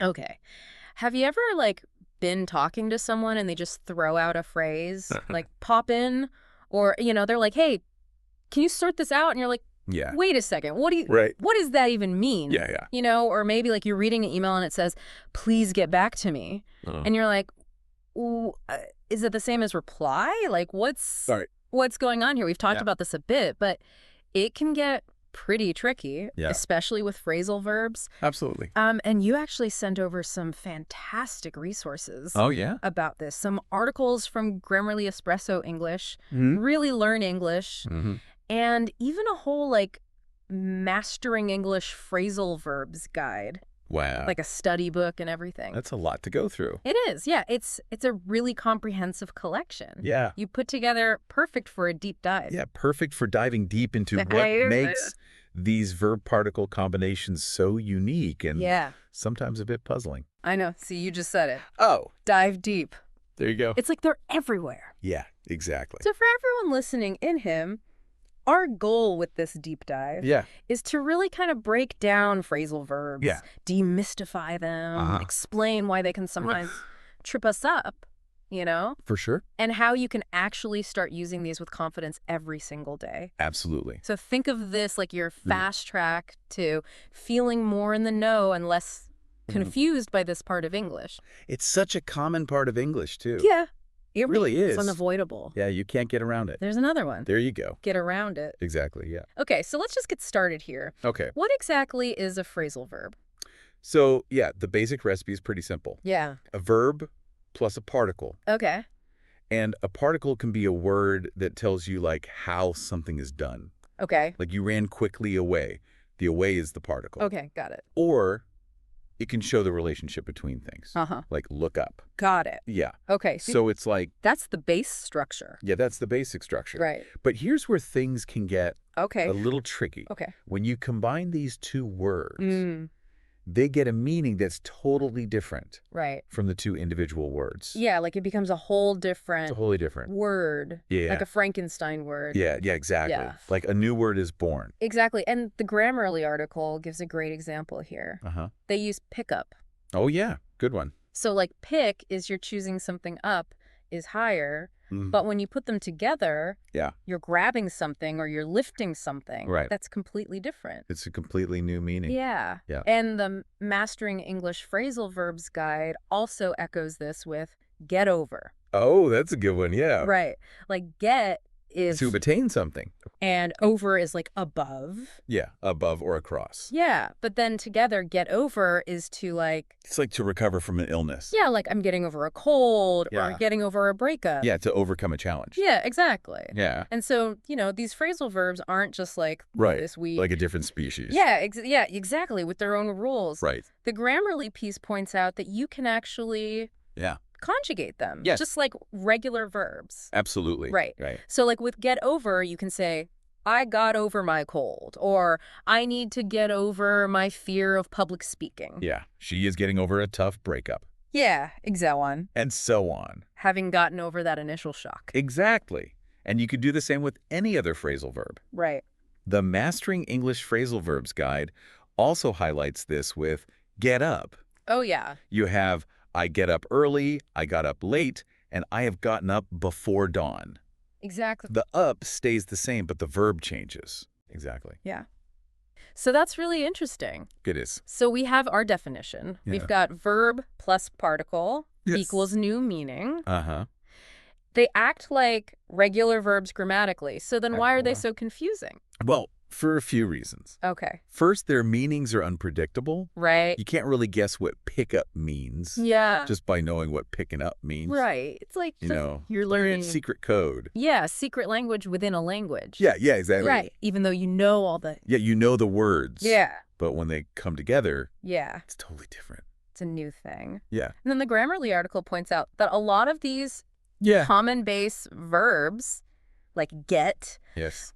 Okay. Have you ever, like, been talking to someone and they just throw out a phrase, like, pop in? Or, they're like, hey, can you sort this out? And you're like, Yeah. wait a second, Right. what does that even mean? Yeah. Or maybe, like, you're reading an email and it says, please get back to me. And you're like, "Ooh, is it the same as reply? Like, All right. what's going on here?" We've talked Yeah. about this a bit, but it can get pretty tricky, Yeah. especially with phrasal verbs. Absolutely. And you actually sent over some fantastic resources Oh, yeah? about this. Some articles from Grammarly Espresso English, Mm-hmm. Really Learn English, Mm-hmm. and even a whole, like, Mastering English Phrasal Verbs guide, Wow. like a study book and everything. That's a lot to go through. It is, yeah. It's a really comprehensive collection. Yeah. You put together perfect for a deep dive. Yeah, perfect for diving deep into what makes these verb-particle combinations so unique and sometimes a bit puzzling. I know. See, you just said it. Oh. Dive deep. There you go. It's like they're everywhere. Yeah, exactly. So for everyone listening in him, our goal with this deep dive is to really kind of break down phrasal verbs, demystify them, explain why they can sometimes trip us up, For sure. and how you can actually start using these with confidence every single day. Absolutely. So think of this like your fast track to feeling more in the know and less confused by this part of English. It's such a common part of English, too. Yeah. It really is. It's unavoidable. Yeah, you can't get around it. There's another one. There you go. Get around it. Exactly, yeah. Okay, so let's just get started here. Okay. What exactly is a phrasal verb? So, yeah, the basic recipe is pretty simple. Yeah. A verb plus a particle. Okay. And a particle can be a word that tells you, like, how something is done. Okay. Like, you ran quickly away. The away is the particle. Okay, got it. Or it can show the relationship between things. Like, look up. Got it. Yeah. Okay. So it's like... That's the base structure. Yeah, that's the basic structure. Right. But here's where things can get a little tricky. Okay. When you combine these two words, they get a meaning that's totally different from the two individual words. Yeah, like it becomes a whole different Totally different word. Yeah. Like a Frankenstein word. Yeah, exactly. Yeah. Like a new word is born. Exactly. And the Grammarly article gives a great example here. They use pickup. Oh, yeah. Good one. So like pick is you're choosing something up is higher, but when you put them together, you're grabbing something or you're lifting something. Right. That's completely different. It's a completely new meaning. Yeah. And the Mastering English Phrasal Verbs guide also echoes this with get over. Oh, that's a good one. Yeah. Right. Like get is... to attain something. And over is like above. Yeah, above or across. Yeah, but then together, get over is to like... It's like to recover from an illness. Yeah, like I'm getting over a cold or getting over a breakup. Yeah, to overcome a challenge. Yeah, exactly. Yeah. And so, these phrasal verbs aren't just like this week. Like a different species. Yeah, exactly, with their own rules. Right. The Grammarly piece points out that you can actually... conjugate them. Yes. Just like regular verbs. Absolutely. Right. So like with get over, you can say, I got over my cold, or I need to get over my fear of public speaking. Yeah. She is getting over a tough breakup. Yeah, exactly. And so on. Having gotten over that initial shock. Exactly. And you could do the same with any other phrasal verb. Right. The Mastering English Phrasal Verbs guide also highlights this with get up. Oh, yeah. You have I get up early, I got up late, and I have gotten up before dawn. Exactly. The up stays the same, but the verb changes. Exactly. Yeah. So that's really interesting. It is. So we have our definition. Yeah. We've got verb plus particle equals new meaning. They act like regular verbs grammatically. So then why are they so confusing? Well, for a few reasons. Okay. First, their meanings are unpredictable. Right. You can't really guess what pick up means. Yeah. Just by knowing what picking up means. Right. It's like you're learning secret code. Yeah, secret language within a language. Yeah, exactly. Right. Even though you know all the... Yeah, you know the words. Yeah. But when they come together, it's totally different. It's a new thing. Yeah. And then the Grammarly article points out that a lot of these common base verbs, like get,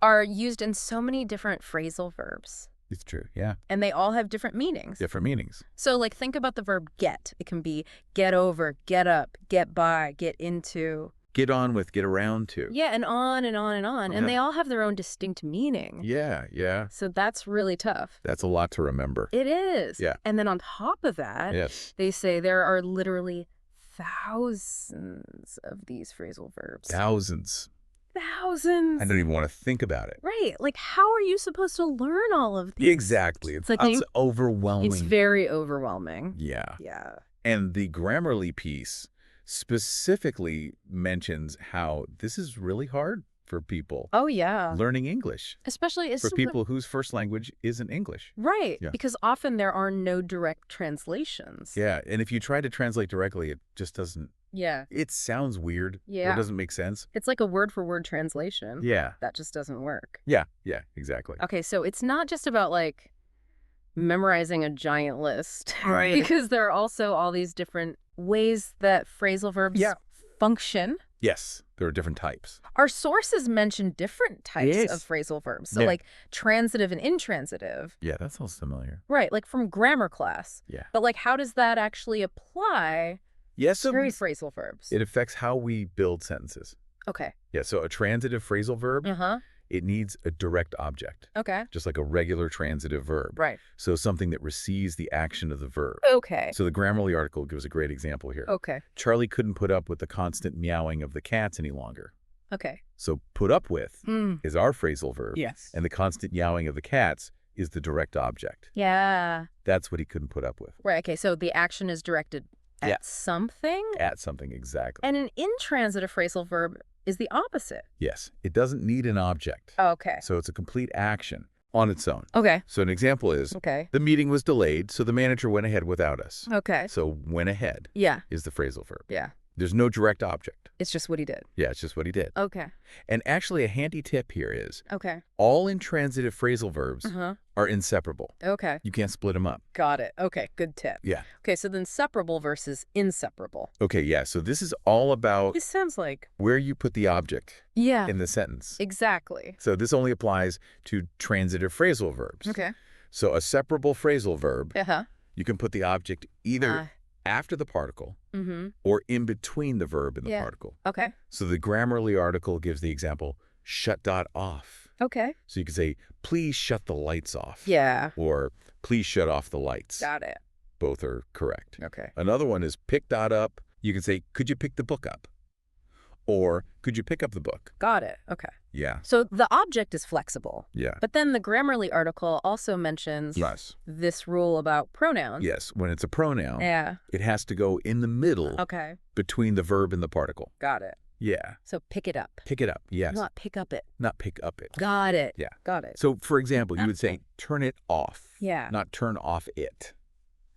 are used in so many different phrasal verbs. It's true, yeah. And they all have different meanings. Different meanings. So, think about the verb get. It can be get over, get up, get by, get into. get on with, get around to. Yeah, and on and on and on. And they all have their own distinct meaning. Yeah, yeah. So that's really tough. That's a lot to remember. It is. Yeah. And then on top of that, they say there are literally thousands of these phrasal verbs. Thousands. Thousands. I don't even want to think about it. Right. Like, how are you supposed to learn all of these? Exactly. It's overwhelming. It's very overwhelming. Yeah. Yeah. And the Grammarly piece specifically mentions how this is really hard for people. Oh, yeah. Learning English. Especially for people whose first language isn't English. Right. Yeah. Because often there are no direct translations. Yeah. And if you try to translate directly, it just doesn't. Yeah. It sounds weird. Yeah. It doesn't make sense. It's like a word-for-word translation. Yeah. That just doesn't work. Yeah. Yeah, exactly. Okay, so it's not just about, like, memorizing a giant list. Right. Because there are also all these different ways that phrasal verbs function. Yes. There are different types. Our sources mention different types of phrasal verbs. So, like, transitive and intransitive. Yeah, that sounds familiar. Right, like from grammar class. Yeah. But, like, how does that actually apply to phrasal verbs? It affects how we build sentences. Okay. Yeah, so a transitive phrasal verb, it needs a direct object. Okay. Just like a regular transitive verb. Right. So something that receives the action of the verb. Okay. So the Grammarly article gives a great example here. Okay. Charlie couldn't put up with the constant meowing of the cats any longer. Okay. So put up with is our phrasal verb. Yes. And the constant meowing of the cats is the direct object. Yeah. That's what he couldn't put up with. Right. Okay. So the action is directed at something? At something, exactly. And an intransitive phrasal verb is the opposite. Yes. It doesn't need an object. Okay. So it's a complete action on its own. Okay. So an example is, the meeting was delayed, so the manager went ahead without us. Okay. So went ahead is the phrasal verb. Yeah. There's no direct object. It's just what he did. Yeah, it's just what he did. Okay. And actually a handy tip here is all intransitive phrasal verbs are inseparable. Okay. You can't split them up. Got it. Okay, good tip. Yeah. Okay, so then separable versus inseparable. Okay, yeah. So this is all about this sounds like where you put the object in the sentence. Exactly. So this only applies to transitive phrasal verbs. Okay. So a separable phrasal verb, you can put the object either after the particle or in between the verb and the particle. Okay. So the Grammarly article gives the example, shut dot off. Okay. So you could say, please shut the lights off. Yeah. Or please shut off the lights. Got it. Both are correct. Okay. Another one is pick dot up. You can say, could you pick the book up? Or could you pick up the book? Got it. Okay. Yeah. So the object is flexible. Yeah. But then the Grammarly article also mentions this rule about pronouns. Yes. When it's a pronoun, it has to go in the middle between the verb and the particle. Got it. Yeah. So pick it up. Pick it up. Yes. Not pick up it. Not pick up it. Got it. Yeah. Got it. So, for example, you would say turn it off. Yeah. Not turn off it.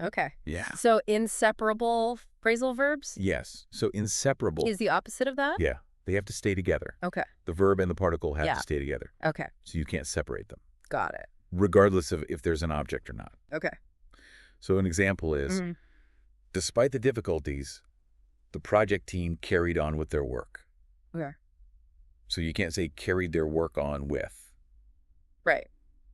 Okay. Yeah. So inseparable phrasal verbs? Yes. So inseparable is the opposite of that? Yeah. They have to stay together. Okay. The verb and the particle have to stay together. Okay. So you can't separate them. Got it. Regardless of if there's an object or not. Okay. So an example is, despite the difficulties, the project team carried on with their work. Okay. So you can't say carried their work on with. Right.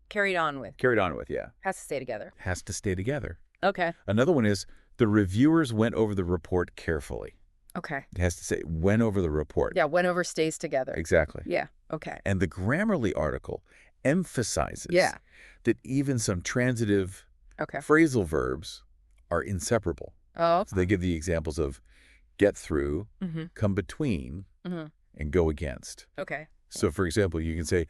Carried on with. Carried on with, yeah. Has to stay together. Has to stay together. Okay. Another one is, the reviewers went over the report carefully. Okay. It has to say went over the report. Yeah, went over stays together. Exactly. Yeah, okay. And the Grammarly article emphasizes that even some transitive phrasal verbs are inseparable. Oh, okay. So they give the examples of get through, come between, and go against. Okay. So, for example, you can say,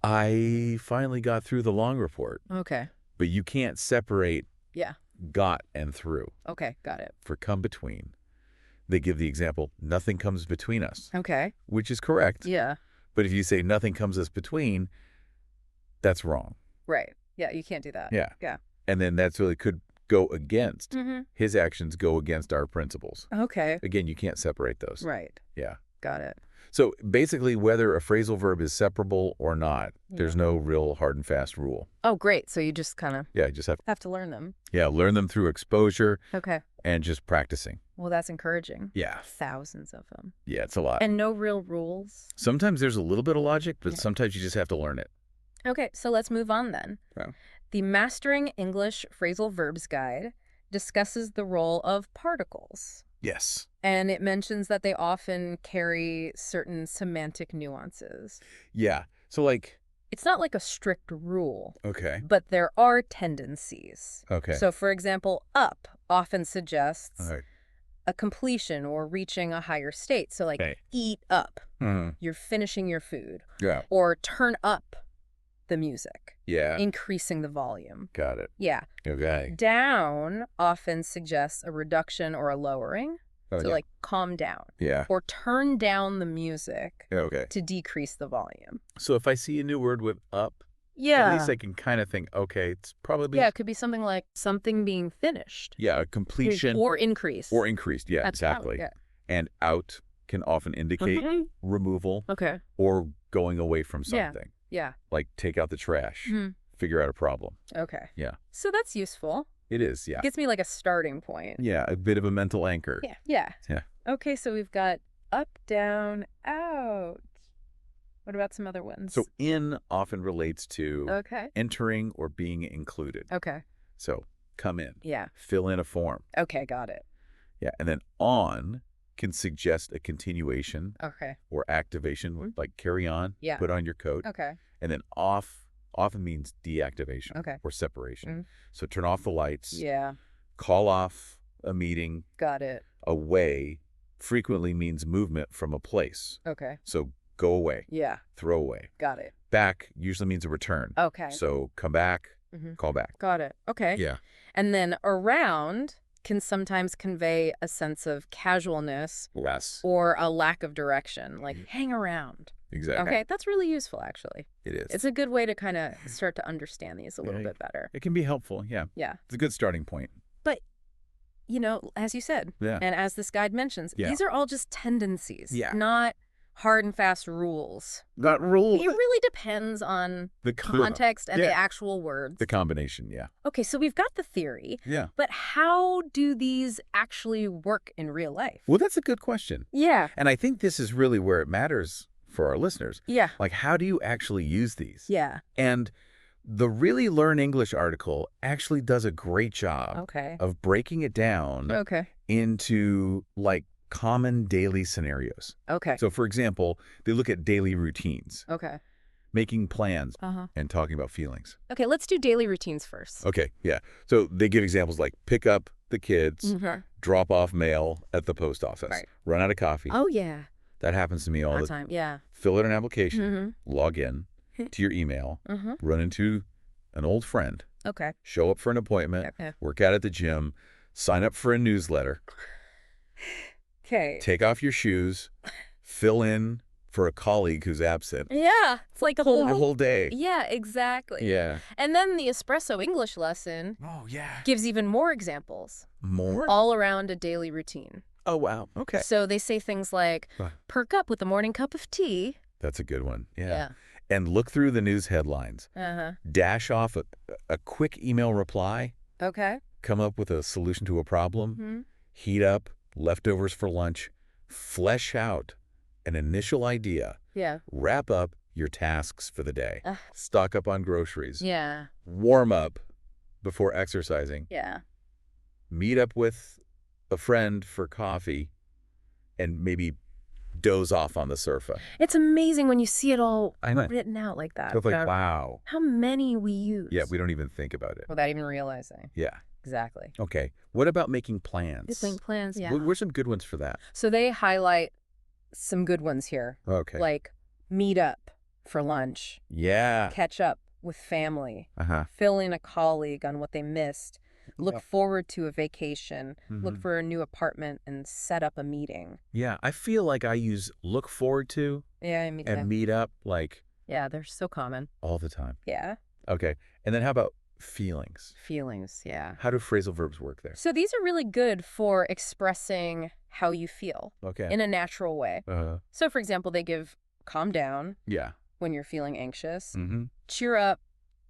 I finally got through the long report. Okay. But you can't separate got and through. Okay, got it. For come between, they give the example, nothing comes between us. Okay. Which is correct. Yeah. But if you say nothing comes us between, that's wrong. Right. Yeah, you can't do that. Yeah. Yeah. And then that's really could go against. His actions go against our principles. Okay. Again, you can't separate those. Right. Yeah. Got it. So basically, whether a phrasal verb is separable or not, there's no real hard and fast rule. Oh, great. So you just kind of you just have to learn them. Yeah, learn them through exposure. Okay. And just practicing. Well, that's encouraging. Yeah. Thousands of them. Yeah, it's a lot. And no real rules. Sometimes there's a little bit of logic, but sometimes you just have to learn it. Okay, so let's move on then. Yeah. The Mastering English Phrasal Verbs Guide discusses the role of particles. Yes. And it mentions that they often carry certain semantic nuances. Yeah. So like... It's not like a strict rule. Okay. But there are tendencies. Okay. So, for example, up often suggests All right. a completion or reaching a higher state. So, like, Okay. eat up. Mm-hmm. You're finishing your food. Yeah. Or turn up the music. Yeah. Increasing the volume. Got it. Yeah. Okay. Down often suggests a reduction or a lowering. So, like, calm down. Yeah. Or turn down the music to decrease the volume. So if I see a new word with up, at least I can kind of think, okay, it's probably... Yeah, it could be something like something being finished. Yeah, a completion. Or increased. Or increased, yeah, That's exactly. Probably, yeah. And out can often indicate removal or going away from something. Yeah. Like take out the trash, figure out a problem. Okay. Yeah. So that's useful. It is, yeah. It gives me like a starting point. Yeah, a bit of a mental anchor. Yeah. Yeah. Okay, so we've got up, down, out. What about some other ones? So in often relates to entering or being included. Okay. So come in. Yeah. Fill in a form. Okay, got it. Yeah, and then on can suggest a continuation or activation, like carry on, put on your coat. Okay. And then off often means deactivation or separation. So turn off the lights. Yeah. Call off a meeting. Got it. Away frequently means movement from a place. Okay. So go away. Yeah. Throw away. Got it. Back usually means a return. Okay. So come back, call back. Got it. Okay. Yeah. And then around can sometimes convey a sense of casualness or a lack of direction, like hang around. Exactly. Okay, that's really useful, actually. It is. It's a good way to kind of start to understand these a little bit better. It can be helpful, yeah. Yeah. It's a good starting point. But, you know, as you said, and as this guide mentions, these are all just tendencies, not hard and fast rules. Not rules. It really depends on the context and the actual words. The combination, Okay, so we've got the theory. Yeah. But how do these actually work in real life? Well, that's a good question. Yeah. And I think this is really where it matters for our listeners. Yeah. Like, how do you actually use these? Yeah. And the Really Learn English article actually does a great job of breaking it down into, like, common daily scenarios. Okay. So, for example, they look at daily routines. Okay. Making plans and talking about feelings. Okay, let's do daily routines first. Okay, yeah. So they give examples like pick up the kids, drop off mail at the post office, run out of coffee. Oh, yeah. That happens to me all the time. Yeah. Fill out an application, log in to your email, run into an old friend, show up for an appointment, work out at the gym, sign up for a newsletter, take off your shoes, fill in for a colleague who's absent. Yeah. It's like a whole day. Yeah, exactly. Yeah. And then the espresso English lesson gives even more examples. More? All around a daily routine. Oh, wow. Okay. So they say things like, perk up with a morning cup of tea. That's a good one. Yeah. And look through the news headlines. Dash off a quick email reply. Okay. Come up with a solution to a problem. Heat up leftovers for lunch. Flesh out an initial idea. Yeah. Wrap up your tasks for the day. Stock up on groceries. Yeah. Warm up before exercising. Yeah. Meet up with a friend for coffee and maybe doze off on the sofa. It's amazing when you see it all written out like that. It's like, wow. How many we use. Yeah, we don't even think about it. Without even realizing. Yeah. Exactly. Okay. What about making plans? Making plans, yeah. What are some good ones for that? So they highlight some good ones here. Okay. Like meet up for lunch. Yeah. Catch up with family. Fill in a colleague on what they missed. Look forward to a vacation. Look for a new apartment and set up a meeting. Yeah, I feel like I use look forward to and meet up like... Yeah, they're so common. All the time. Yeah. Okay. And then how about feelings? Feelings, yeah. How do phrasal verbs work there? So these are really good for expressing how you feel in a natural way. So, for example, they give calm down when you're feeling anxious. Cheer up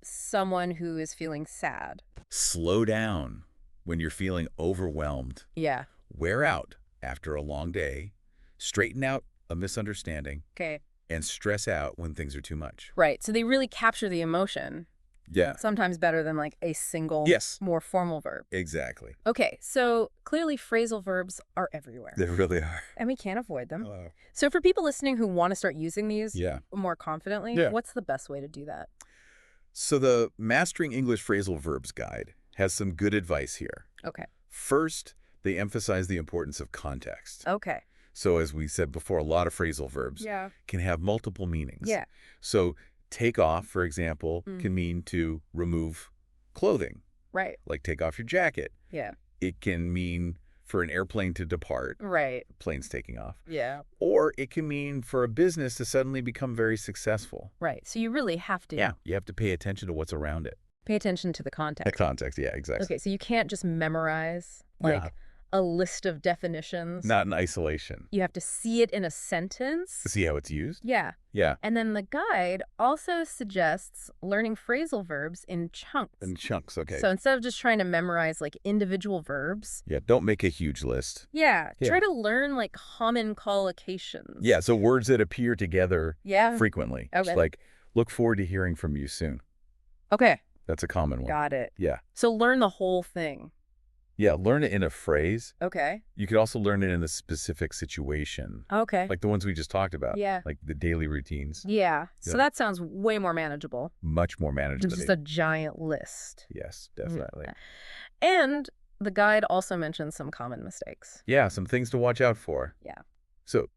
someone who is feeling sad. Slow down when you're feeling overwhelmed. Yeah. Wear out after a long day. Straighten out a misunderstanding. Okay. And stress out when things are too much. Right. So they really capture the emotion. Yeah. Sometimes better than like a single, more formal verb. Exactly. Okay, so clearly phrasal verbs are everywhere. They really are. And we can't avoid them. So for people listening who want to start using these more confidently, what's the best way to do that? So the Mastering English Phrasal Verbs Guide has some good advice here. Okay. First, they emphasize the importance of context. Okay. So as we said before, a lot of phrasal verbs can have multiple meanings. Yeah. So take off, for example, can mean to remove clothing. Right. Like take off your jacket. Yeah. It can mean for an airplane to depart. Right. Plane's taking off. Yeah. Or it can mean for a business to suddenly become very successful. Right. So you really have to. Yeah. You have to pay attention to what's around it. Pay attention to the context. The context, yeah, exactly. Okay, so you can't just memorize like a list of definitions. Not in isolation. You have to see it in a sentence. To see how it's used? Yeah. Yeah. And then the guide also suggests learning phrasal verbs in chunks. In chunks, okay. So instead of just trying to memorize like individual verbs. Yeah, don't make a huge list. Yeah. Try to learn like common collocations. Yeah, so words that appear together frequently. Okay. Just like, look forward to hearing from you soon. Okay. That's a common one. Got it. Yeah. So learn the whole thing. Yeah, learn it in a phrase. Okay. You could also learn it in a specific situation. Okay. Like the ones we just talked about. Yeah. Like the daily routines. Yeah. So that sounds way more manageable. Much more manageable. Just a giant list. Yes, definitely. And the guide also mentions some common mistakes. Yeah, some things to watch out for. Yeah. So,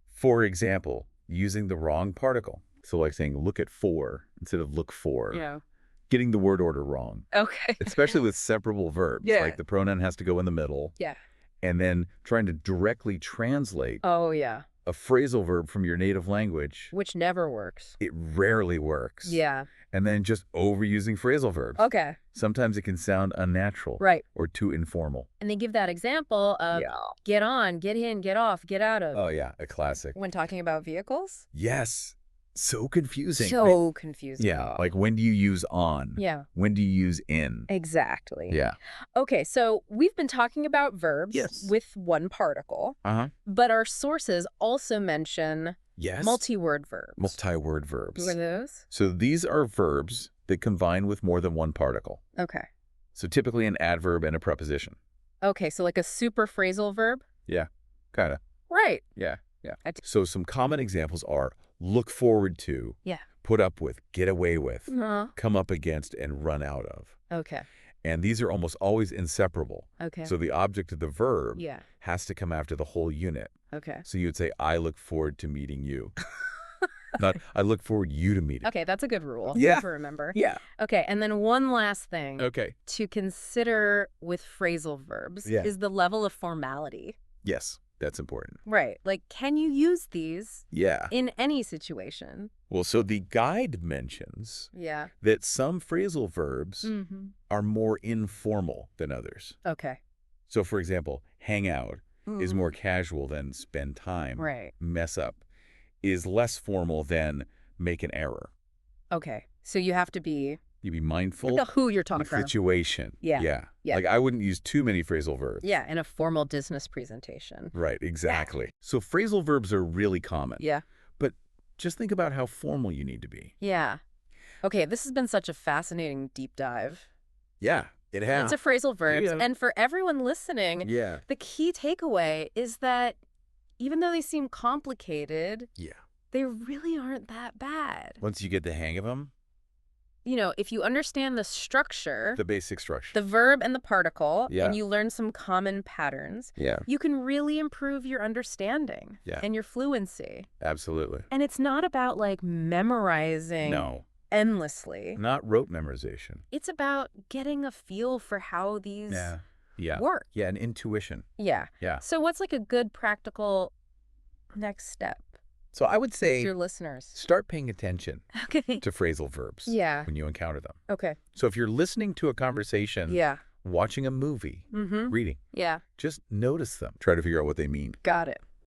for example, using the wrong particle. So like saying look at for instead of look for. Yeah. Getting the word order wrong. Okay. Especially with separable verbs. Yeah. Like the pronoun has to go in the middle. Yeah. And then trying to directly translate a phrasal verb from your native language. Which never works. It rarely works. Yeah. And then just overusing phrasal verbs. Okay. Sometimes it can sound unnatural. Right. Or too informal. And they give that example of get on, get in, get off, get out of. Oh, yeah. A classic. When talking about vehicles? Yes. So confusing. So confusing. Yeah. Like when do you use on? Yeah. When do you use in? Exactly. Yeah. Okay, so we've been talking about verbs with one particle. But our sources also mention multi-word verbs. Multi-word verbs. What are those? So these are verbs that combine with more than one particle. Okay. So typically an adverb and a preposition. Okay, so like a super phrasal verb? Yeah, kind of. Right. Yeah, yeah. So some common examples are look forward to, put up with, get away with, come up against, and run out of. Okay. And these are almost always inseparable. Okay. So the object of the verb has to come after the whole unit. Okay. So you would say, I look forward to meeting you. Not, I look forward you to meeting. Okay, that's a good rule to remember. Yeah. Okay, and then one last thing to consider with phrasal verbs is the level of formality. Yes. That's important. Right. Like, can you use these in any situation? Well, so the guide mentions that some phrasal verbs are more informal than others. Okay. So, for example, hang out is more casual than spend time. Right. Mess up is less formal than make an error. Okay. So you have to be... You be mindful of who you're talking about. Situation. Yeah. Like I wouldn't use too many phrasal verbs. Yeah, in a formal business presentation. Right, exactly. So phrasal verbs are really common. Yeah. But just think about how formal you need to be. Yeah. Okay, this has been such a fascinating deep dive. Yeah, it has. It's a phrasal verbs. And for everyone listening, the key takeaway is that even though they seem complicated, they really aren't that bad. Once you get the hang of them. You know, if you understand the structure, the basic structure, the verb and the particle, and you learn some common patterns, you can really improve your understanding and your fluency. Absolutely. And it's not about like memorizing endlessly. Not rote memorization. It's about getting a feel for how these work. Yeah, an intuition. Yeah. So what's like a good practical next step? So I would say your listeners start paying attention to phrasal verbs when you encounter them. Okay. So if you're listening to a conversation, watching a movie, reading, just notice them. Try to figure out what they mean. Got it.